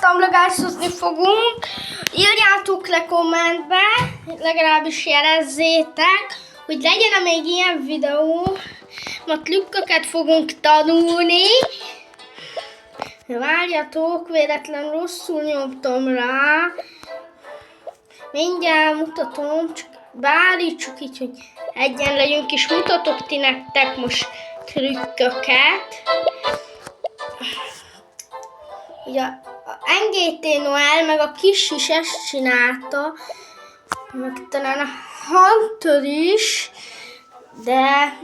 tumblegásozni fogunk. Írjátok le kommentbe, legalábbis jelezzétek, hogy legyen még ilyen videó, mert trükköket fogunk tanulni. Várjatok, véletlen rosszul nyomtam rá. Mindjárt mutatom, csak beállítsuk így, hogy egyen legyünk, és mutatok ti nektek most trükköket. Ugye a NGT Noel, meg a kis is ezt csinálta, meg talán a Hunter is, de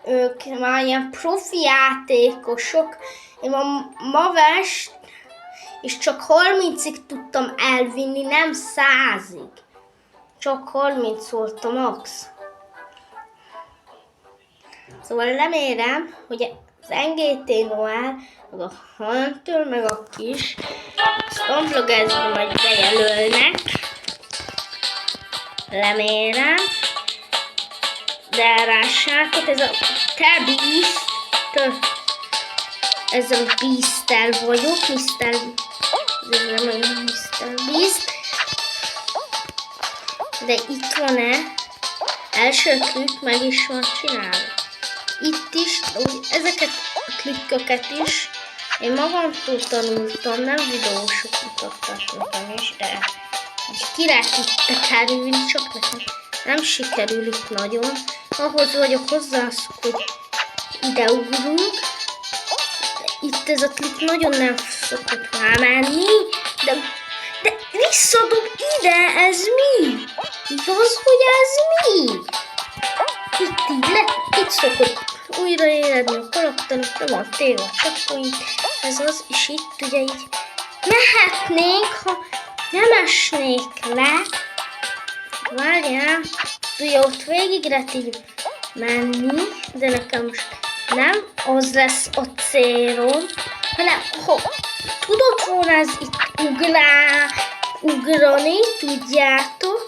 ők már ilyen profi játékosok. Én a Mavest és csak 30-ig tudtam elvinni, nem 100-ig. Csak 30 volt a max. Szóval remélem, hogy az NGT Noel, meg a Hunter, meg a kis Stomblogazba majd bejelölnek. Remélem. De rássátok, ez a te Beast, ez a Beast-tel vagyok, Mr. Beast. De itt van-e? Első trükk meg is van csinálva. Itt is, ezeket a trükköket is én magamtól tanultam, nem videósok mutattak nekem is, de ki lehet itt kerülni, csak nekem nem sikerül itt nagyon. Ahhoz vagyok hozzászok, hogy ide ugrunk. Itt ez a trükk nagyon nem szokott rámenni, de visszadob ide, ez mi? Igaz, hogy ez mi? Itt szokott újraéledni a karakterünk, nem a téva checkpoint, ez az, és itt ugye így mehetnénk, ha nem esnék le. Várjál, ugye ott végig lehet így menni, de nekem most nem az lesz a célom, hanem ha tudod volna ez itt ugrani, tudjátok,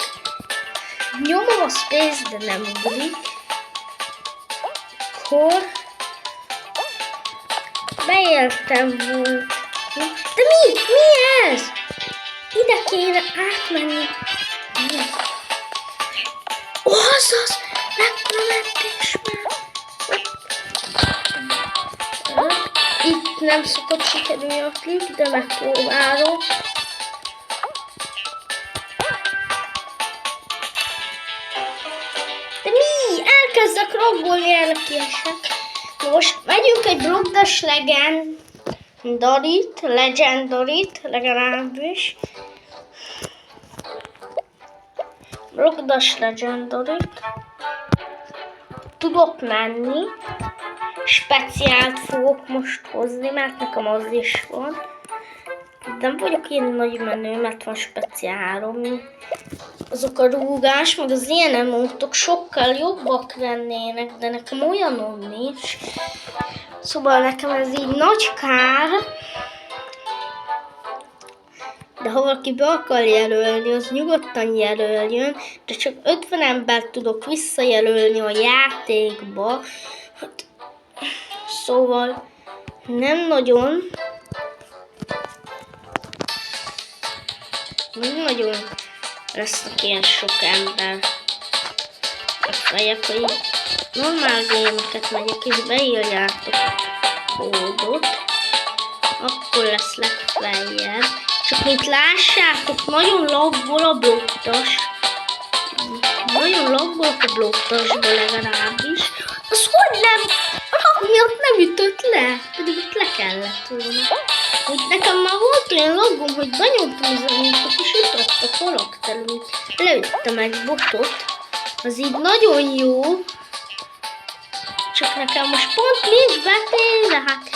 nyomom a space, de nem ugrik, akkor beértem volna. De mi? Mi ez? Ide kéne átmenni. Azaz, mekkora mentés már. Itt nem szokott sikerülni a trükk, de megpróbálom. De mi? Elkezdek raggolni, erre kiesek. Most megyünk egy Brogdas Legendarit, legalábbis. Brogdas Legendarit. Tudok menni. Speciált fogok most hozni, mert nekem az is van. Nem vagyok ilyen nagy menő, mert van speciálom. Azok a rúgás, meg az ilyen emótok sokkal jobbak lennének, de nekem olyanom nincs. Szóval nekem ez így nagy kár. De ha valaki be akar jelölni, az nyugodtan jelöljön, de csak 50 embert tudok visszajelölni a játékba. Hát, szóval nem nagyon lesznek ilyen sok ember. Feljebb, hogy normál gémeket megyek és beírjátok a kódot, akkor lesz legfeljebb. Csak mint lássátok, nagyon laggol a bloktas. Nagyon laggolok a bloktasba legalábbis. Az hogy nem? A lag miatt nem ütött le, pedig itt le kellett volna. Hogy nekem már volt olyan laggom, hogy benyomtam az emótot és ütött a karakterünk. Leüttem egy botot, az így nagyon jó. Csak nekem most pont nincs betéve, hát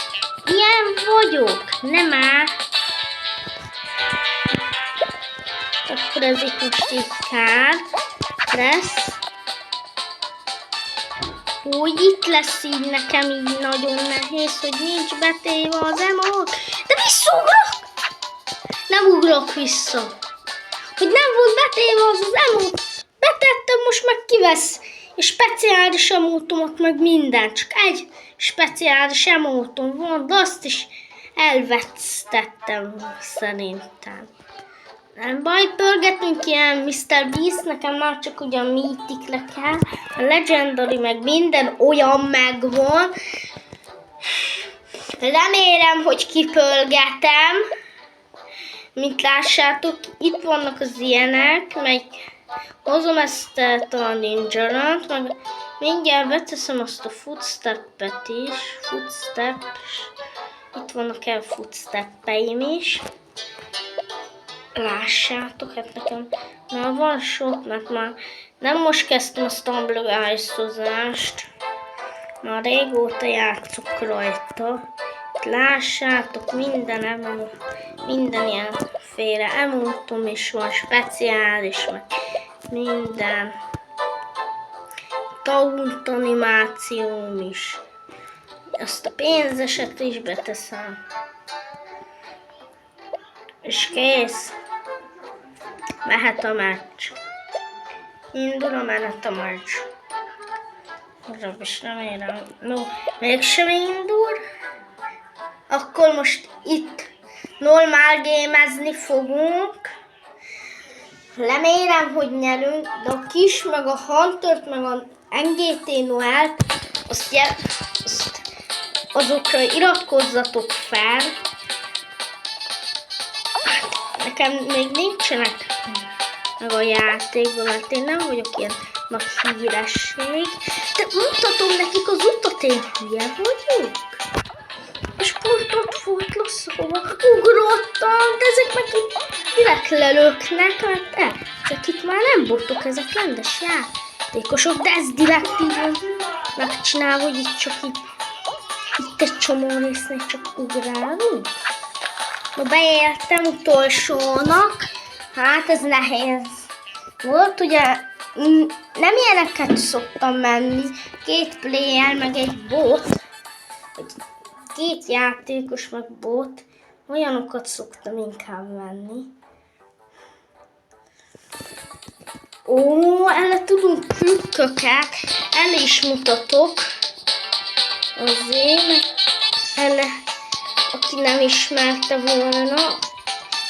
ilyen vagyok, nem áll. Akkor ez itt most így kár lesz. Úgy itt lesz így nekem így nagyon nehéz, hogy nincs betéve az emót. De visszaugrok! Nem ugrok vissza. Hogy nem volt betéve az emót. Betettem, most meg kivesz. És speciális emótomat meg minden. Csak egy speciális emótom van, de azt is elvesztettem szerintem. Nem baj, pörgetünk ilyen Mr. Beast, nekem már csak ugyan Mythic-le kell, a Legendary meg minden olyan megvan. Remélem, hogy kipörgetem, mint lássátok, itt vannak az ilyenek, meg hozom ezt a ninja-ant, meg mindjárt beteszem azt a footstep-et is, itt vannak el footstep-eim is. Lássátok, hát nekem már van sok, mert már nem most kezdtem a Stumble Ice-ozást, már régóta játszok rajta. Itt lássátok, minden ilyenféle emotom is van, speciális, meg minden. Taunt animációm is. Azt a pénzeset is beteszem. És kész. Mehet a meccs. Indul a menet a meccs. Legalábbis remélem. No, mégsem indul. Akkor most itt normál gémezni fogunk. Remélem, hogy nyerünk, de a kis, meg a Huntert, meg a NGT Noelt, azokra iratkozzatok fel. Nekem még nincsenek meg a játékban, mert én nem vagyok ilyen nagy híresség. De mutatom nekik az utat, én hülye vagyok. És pont ott volt lassz, ahova ugrottam, de ezek meg itt direkt lelöknek, mert ezek itt már nem botok, ezek rendes játékosok, de ez direkt így van megcsinálva, hogy itt csak itt egy csomó résznek csak ugrálunk. Na, beértem utolsónak, hát ez nehéz volt, ugye nem ilyeneket szoktam menni, 2 player meg egy bot, 2 játékos meg bot, olyanokat szoktam inkább venni. Ó, erre tudunk trükköket, el is mutatok, azért, erre, aki nem ismerte volna.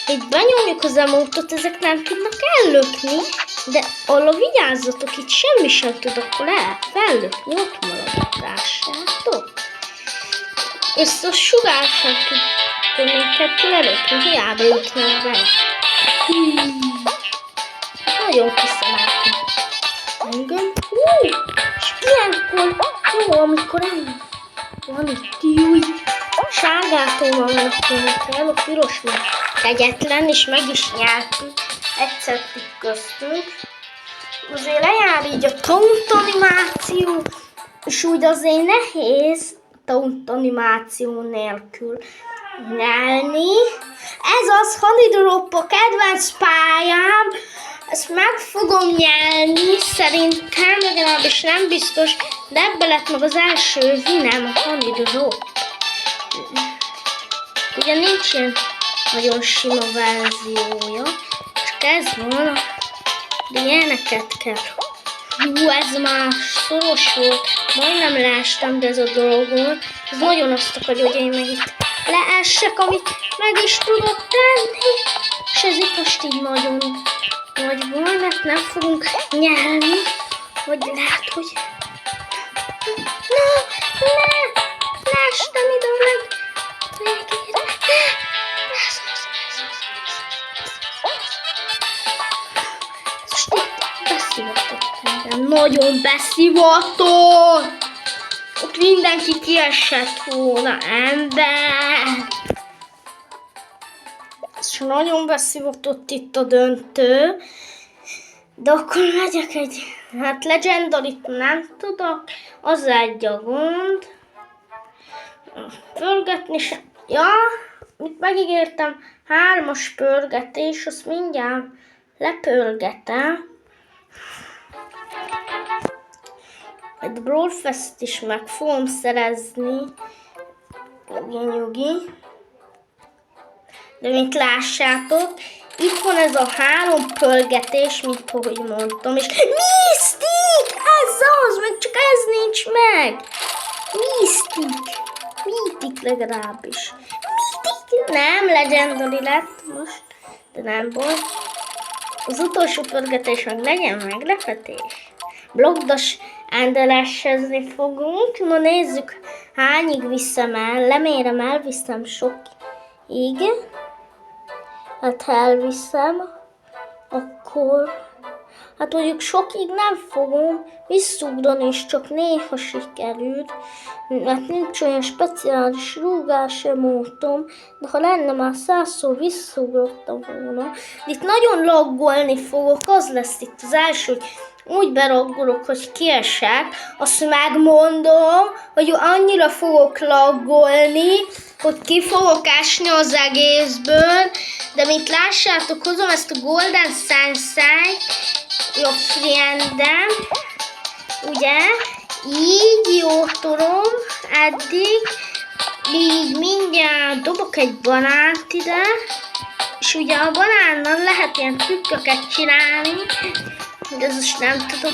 Itt benyomjuk az emótot, ezek nem tudnak ellökni, de arra vigyázzatok, itt semmi sem tud akkor fellökni, ott maradok, lássátok. Ezt a sugár sem tud minket lelökni, hiába ütnek bele. Nagyon kiszálltam engem. És ilyenkor jó, amikor van itt új sárgától vannak kell, a piros meg kegyetlen, és meg is nyertünk. Egyszer tükköztünk. Azért lejár így a taunt animáció, és úgy azért nehéz taunt animáció nélkül nyelni. Ez az Honey a kedvenc pályám, ezt meg fogom nyelni, szerintem, legalábbis nem biztos, de ebbe lett meg az első vinem, a Honey Drop. Ugye nincs ilyen nagyon sima verziója, csak ez van, de ilyeneket kell. Hú, ez már szoros volt, majdnem leestem, de ez a dolog volt. Ez nagyon azt akarja, hogy én meg itt leessek, amit meg is tudok tenni. És ez itt most így nagyon nagy van, mert nem fogunk nyelni, vagy lehet, hogy... Ne estem ide a végére. Beszivatott engem, nagyon beszivatott! Ott mindenki kiesett volna, ember! Ez nagyon beszivatott itt a döntő. De akkor megyek egy... Hát Legendary-t nem tudok, az egy a gond. Pörgetni sem... Ja, mit megígértem, 3-as pörgetés, azt mindjárt lepörgetem. Egy Brawlfest is meg fogom szerezni. Nyugi. De mint lássátok, itt van ez a 3 pörgetés, mint ahogy mondtam, és Mystic! Ez az, meg csak ez nincs meg! Mystic legalábbis. Nem, legendary lett most, de nem volt. Az utolsó pörgetés meg legyen meglepetés. Blogdos endelessezni fogunk. Na nézzük, hányig viszem el. Lemérem, elviszem sokig. Hát ha elviszem, akkor... Hát mondjuk sokig nem fogom visszugrani, és csak néha sikerült. Mert nincs olyan speciális rúgás emótom, de ha lenne már 100-szor visszaugrottam volna. Itt nagyon laggolni fogok, az lesz itt az első, hogy úgy beraggolok, hogy kiesek, azt megmondom, hogy annyira fogok laggolni, hogy ki fogok esni az egészből, de mint lássátok, hozom ezt a Golden Sensei, a friendem, ugye, így jó tudom, eddig, így mindjárt dobok egy banánt ide, és ugye a banánnal lehet ilyen trükköket csinálni, de ez most nem tudom,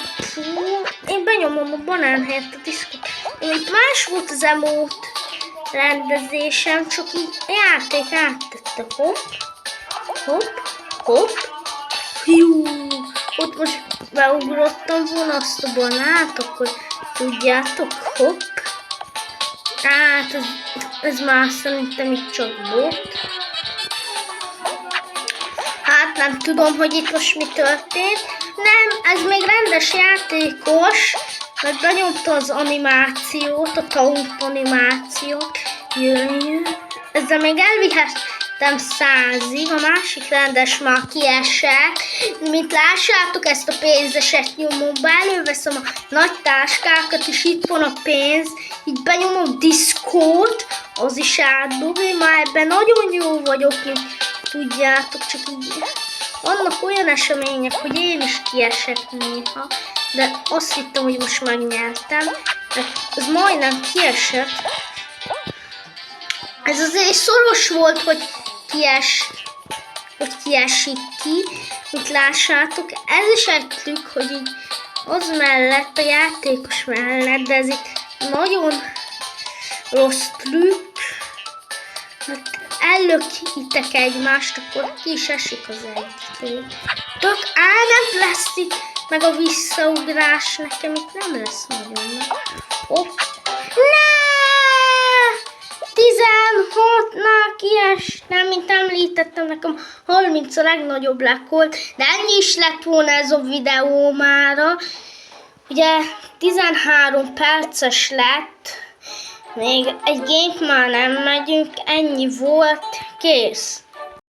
én benyomom a banán helyett a diszkot. Itt más volt az emót rendezésem, csak így a játék áttette, hopp, hopp, hopp, fiú. Ott most beugrottam volna azt a banát, akkor tudjátok, hopp. Hát ez már szerintem itt csak bot. Hát nem tudom, hogy itt most mi történt. Nem, ez még rendes játékos, mert benyomta az animációt, a taunt animációt. Jön. Ezzel még elvihettem 100-ig, a másik rendes már kiesek. Mint lássátok, ezt a pénzeset nyomom be, előveszem a nagy táskákat, és itt van a pénz. Így benyomom diszkót, az is átdob. Én már ebben nagyon jó vagyok, mint tudjátok, csak így vannak olyan események, hogy én is kiesek néha, de azt hittem, hogy most megnyertem, de ez majdnem kiesett. Ez azért szoros volt, hogy kiesik ki, mint lássátok. Ez is egy trükk, hogy így az mellett, a játékos mellett, de ez itt nagyon rossz trükk. Ellökitek egymást, akkor ki is esik az egyik. Tök nem lesz itt meg a visszaugrás, nekem itt nem lesz nagyon meg. Hopp. Ne! 16-nál kiestem, mint említettem, nekem 30 a legnagyobb lekkolt, de ennyi is lett volna ez a videó mára. Ugye 13 perces lett, még egy game már nem megyünk, ennyi volt, kész.